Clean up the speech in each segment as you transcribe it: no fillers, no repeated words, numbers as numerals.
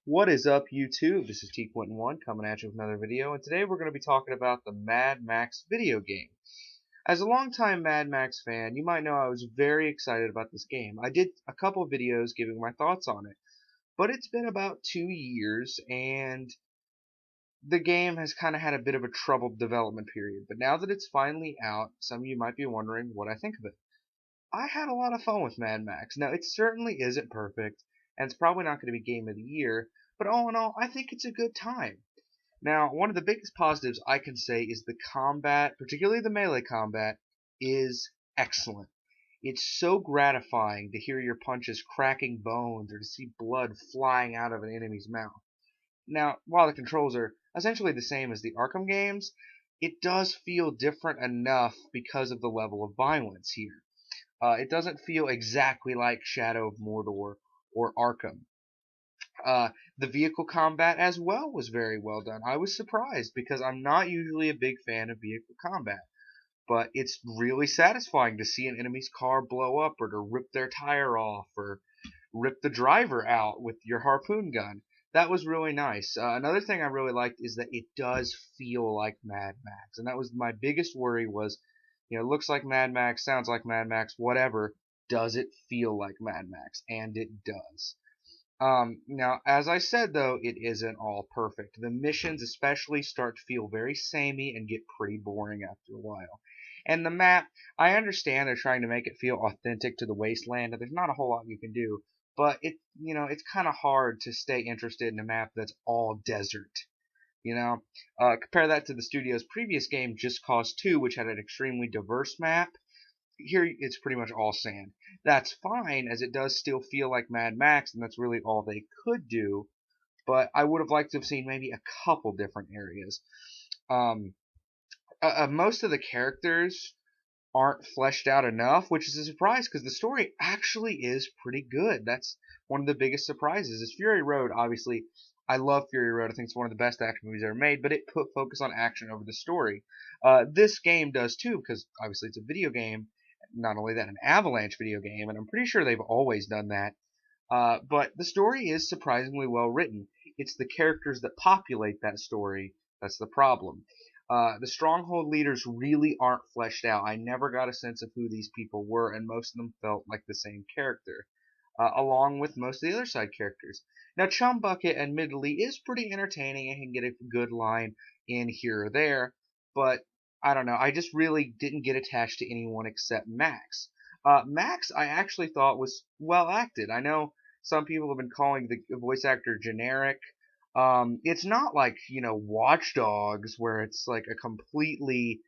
What is up, YouTube? This is T.1 coming at you with another video, and today we're going to be talking about the Mad Max video game. As a longtime Mad Max fan, you might know I was very excited about this game. I did a couple videos giving my thoughts on it, but it's been about 2 years, and the game has kind of had a bit of a troubled development period. But now that it's finally out, some of you might be wondering what I think of it. I had a lot of fun with Mad Max. Now, it certainly isn't perfect, and it's probably not going to be Game of the Year, but all in all, I think it's a good time. Now, one of the biggest positives I can say is the combat, particularly the melee combat, is excellent. It's so gratifying to hear your punches cracking bones or to see blood flying out of an enemy's mouth. Now, while the controls are essentially the same as the Arkham games, it does feel different enough because of the level of violence here. It doesn't feel exactly like Shadow of Mordor or Arkham. The vehicle combat as well was very well done. I was surprised because I'm not usually a big fan of vehicle combat, but it's really satisfying to see an enemy's car blow up or to rip their tire off or rip the driver out with your harpoon gun. That was really nice. Another thing I really liked is that it does feel like Mad Max, and that was my biggest worry was, it looks like Mad Max, sounds like Mad Max, whatever. Does it feel like Mad Max? And it does. Now, as I said though, it isn't all perfect. The missions especially start to feel very samey and get pretty boring after a while. And the map, I understand they're trying to make it feel authentic to the wasteland, and there's not a whole lot you can do, but it's kind of hard to stay interested in a map that's all desert. Compare that to the studio's previous game, Just Cause 2, which had an extremely diverse map. Here it's pretty much all sand. That's fine, as it does still feel like Mad Max, and that's really all they could do. But I would have liked to have seen maybe a couple different areas. Most of the characters aren't fleshed out enough, which is a surprise because the story actually is pretty good. That's one of the biggest surprises. Is Fury Road, obviously. I love Fury Road. I think it's one of the best action movies ever made, but it put focus on action over the story. This game does too, because obviously it's a video game. Not only that, an Avalanche video game, and I'm pretty sure they've always done that. But the story is surprisingly well written. It's the characters that populate that story that's the problem. The Stronghold leaders really aren't fleshed out. I never got a sense of who these people were, and most of them felt like the same character, along with most of the other side characters. Now, Chum Bucket, admittedly, is pretty entertaining and can get a good line in here or there, but I don't know. I just really didn't get attached to anyone except Max. Max, I actually thought was well acted. I know some people have been calling the voice actor generic. It's not like, Watch Dogs, where it's like a completely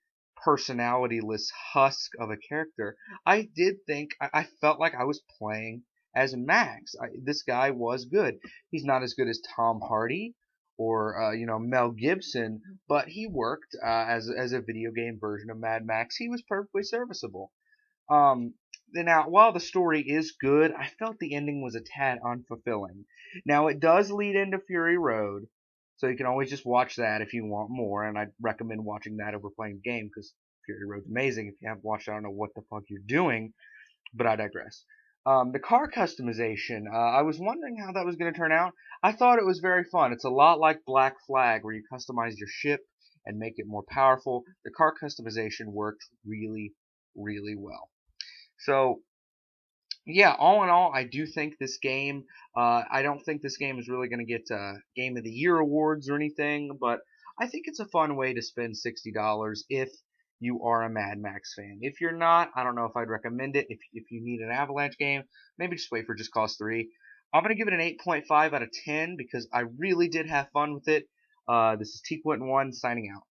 personalityless husk of a character. I did think, I felt like I was playing as Max. This guy was good. He's not as good as Tom Hardy or, Mel Gibson, but he worked as a video game version of Mad Max. He was perfectly serviceable. Now, while the story is good, I felt the ending was a tad unfulfilling. Now, it does lead into Fury Road, so you can always just watch that if you want more, and I'd recommend watching that over playing the game, because Fury Road's amazing. If you haven't watched it, I don't know what the fuck you're doing, but I digress. The car customization, I was wondering how that was going to turn out. I thought it was very fun. It's a lot like Black Flag, where you customize your ship and make it more powerful. The car customization worked really, really well. So, yeah, all in all, I do think this game, I don't think this game is really going to get Game of the Year awards or anything, but I think it's a fun way to spend $60 if you are a Mad Max fan. If you're not, I don't know if I'd recommend it. If you need an Avalanche game, maybe just wait for Just Cause 3. I'm going to give it an 8.5 out of 10 because I really did have fun with it. This is T.1 signing out.